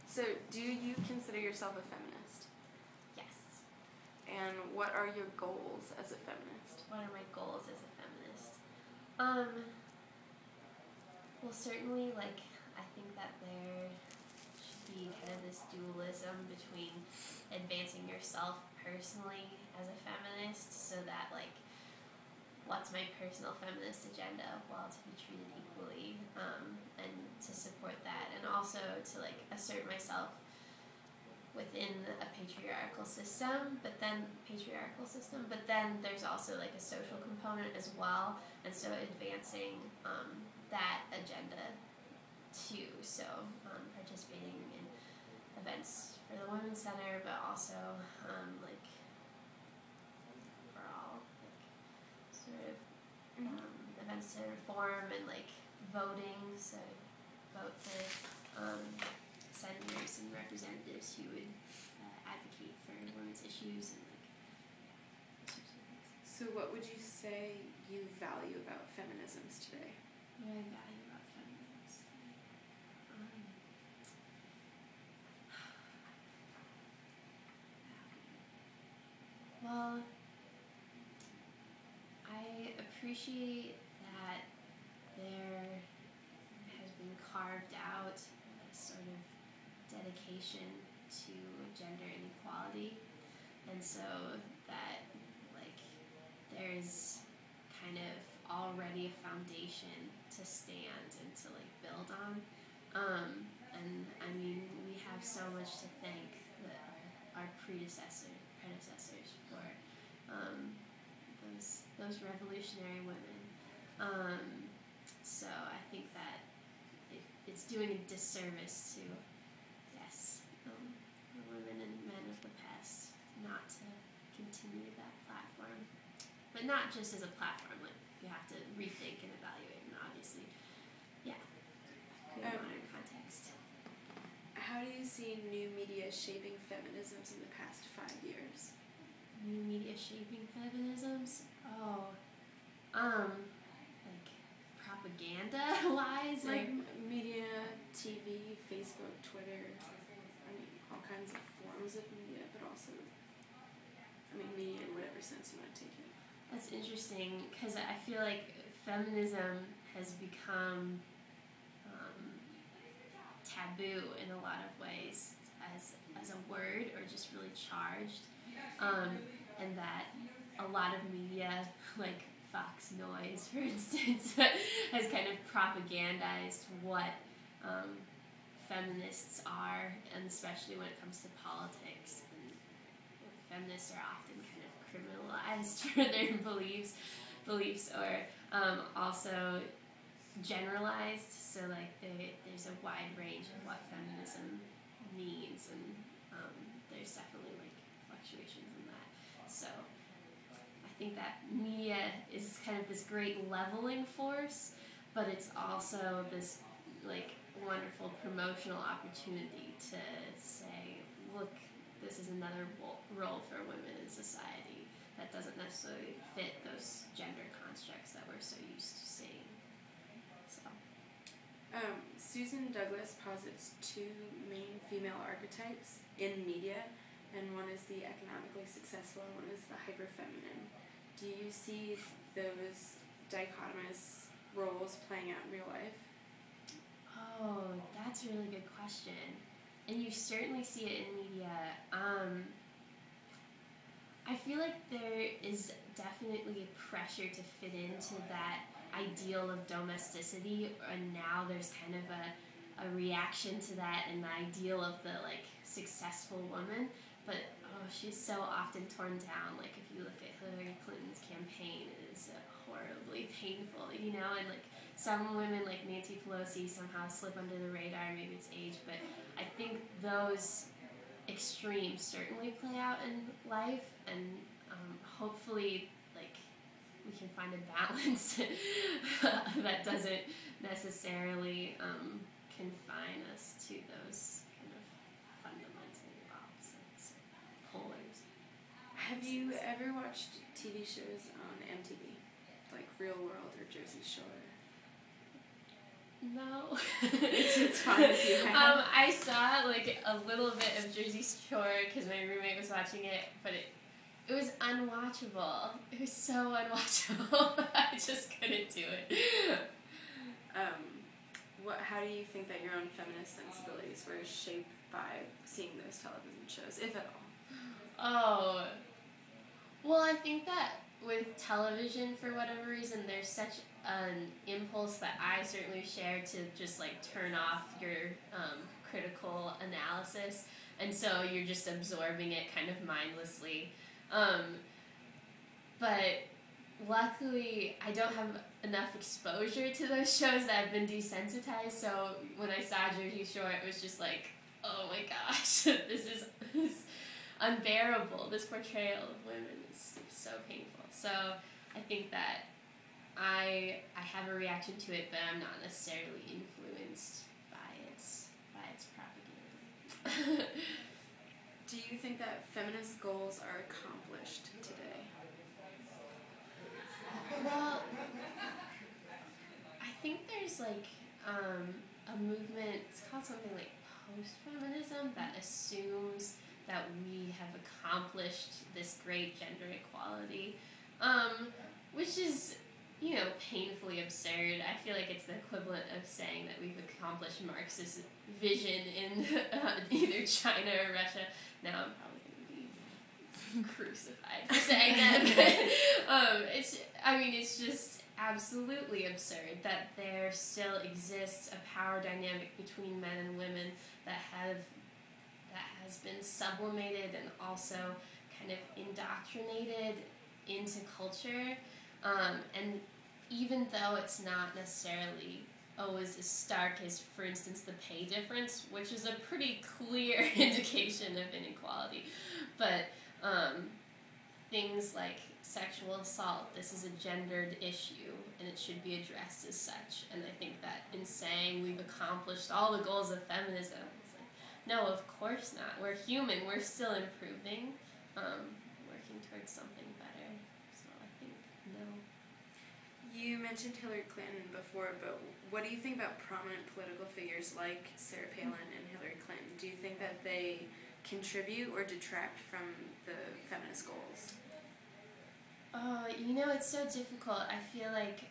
So, do you consider yourself a feminist? Yes. And what are your goals as a feminist? What are my goals as a feminist? Well, certainly, I think that there should be kind of this dualism between advancing yourself personally as a feminist, so that, what's my personal feminist agenda? Well, to be treated equally, and to support that, and also to, assert myself within a patriarchal system, but then there's also, a social component as well, and so advancing that agenda too, so participating in events for the Women's Center, but also, overall, sort of, events to reform and, voting, so vote for, senators and representatives who would advocate for women's issues and, those sorts of things. So, what would you say you value about feminisms today? What do I value about feminisms? Well, I appreciate that there has been carved out a sort of dedication to gender inequality, and so that there's kind of already a foundation to stand and to build on, and I mean, we have so much to thank our predecessors for those revolutionary women. So I think that it's doing a disservice to the women and men of the past not to continue that platform, but not just as a platform. You have to rethink and evaluate, and obviously, create a modern context. How do you see new media shaping feminisms in the past 5 years? New media shaping feminisms? Propaganda-wise? Media, TV, Facebook, Twitter, all kinds of forms of media, but also, media in whatever sense you want to take it. That's interesting, because I feel like feminism has become taboo in a lot of ways as a word, or just really charged, and that a lot of media, like Fox Noise, for instance, has kind of propagandized what feminists are, and especially when it comes to politics. And feminists are often kind of criminalized for their beliefs, or also generalized. So there's a wide range of what feminism means, and there's definitely fluctuations in that. So I think that media is kind of this great leveling force, but it's also this wonderful promotional opportunity to say, look, this is another role for women in society that doesn't necessarily fit those gender constructs that we're so used to seeing. So, Susan Douglas posits two main female archetypes in media, and one is the economically successful and one is the hyper-feminine. Do you see those dichotomous roles playing out in real life? Oh, that's a really good question. And you certainly see it in media. I feel like there is definitely a pressure to fit into that ideal of domesticity, and now there's kind of a reaction to that and the ideal of the successful woman. But she's so often torn down. If you look at Hillary Clinton's campaign, it is horribly painful, and some women like Nancy Pelosi somehow slip under the radar. Maybe it's age, but I think those extremes certainly play out in life, and hopefully we can find a balance that doesn't necessarily confine us to those kind of fundamentally opposites polars. Have you ever watched TV shows on MTV, like Real World or Jersey Shore? No. It's fine if you have. I saw like a little bit of Jersey Shore because my roommate was watching it, but it was unwatchable. It was so unwatchable. I just couldn't do it. How do you think that your own feminist sensibilities were shaped by seeing those television shows, if at all? Oh. Well, I think that with television, for whatever reason, there's such an impulse that I certainly share to just like turn off your critical analysis, and so you're just absorbing it kind of mindlessly. But luckily, I don't have enough exposure to those shows that I've been desensitized, so when I saw Jersey Shore, it was just like, oh my gosh, this is unbearable. This portrayal of women is so painful. So I think that I have a reaction to it, but I'm not necessarily influenced by its propaganda. Do you think that feminist goals are accomplished today? Well, I think there's like a movement, it's called something like Postfeminism, that assumes that we have accomplished this great gender equality, which is, painfully absurd. I feel like it's the equivalent of saying that we've accomplished Marxist vision in either China or Russia. Now I'm probably going to be crucified for saying that, but it's just absolutely absurd that there still exists a power dynamic between men and women that has been sublimated and also kind of indoctrinated into culture, and even though it's not necessarily always as stark as, for instance, the pay difference, which is a pretty clear indication of inequality, but things like sexual assault, this is a gendered issue and it should be addressed as such. And I think that in saying we've accomplished all the goals of feminism, it's like, no, of course not. We're human, we're still improving, working towards something better. So I think no. You mentioned Hillary Clinton before, but what do you think about prominent political figures like Sarah Palin and Hillary Clinton? Do you think that they contribute or detract from the feminist goals? It's so difficult. I feel like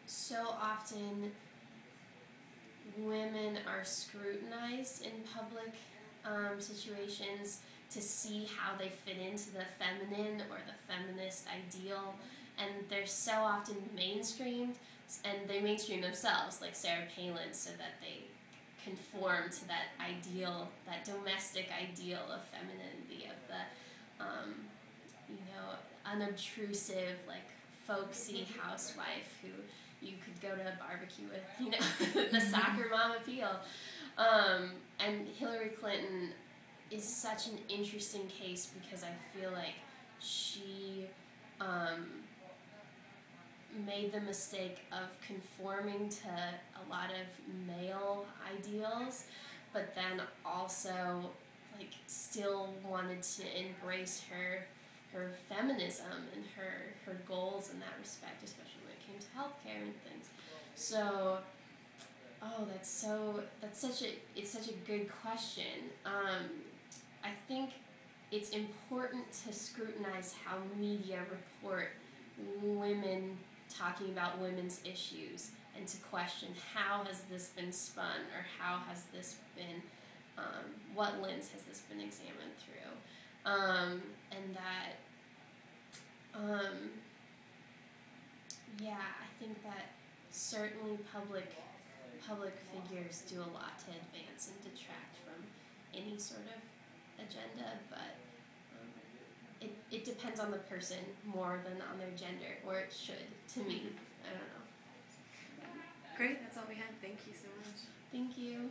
so often women are scrutinized in public situations to see how they fit into the feminine or the feminist ideal, and they're so often mainstreamed, and they mainstream themselves, like Sarah Palin, so that they conform to that ideal, that domestic ideal of femininity, of the unobtrusive, like folksy housewife who you could go to a barbecue with, the soccer mom appeal. And Hillary Clinton is such an interesting case because I feel like she made the mistake of conforming to a lot of male ideals, but then also like still wanted to embrace her feminism and her goals in that respect, especially when it came to healthcare and things. So, it's such a good question. I think it's important to scrutinize how media report women talking about women's issues, and to question how has this been spun, or how has this been, what lens has this been examined through, and that, I think that certainly public figures do a lot to advance and detract from any sort of agenda, but it depends on the person more than on their gender, or it should, to me. I don't know. Great, that's all we had. Thank you so much. Thank you.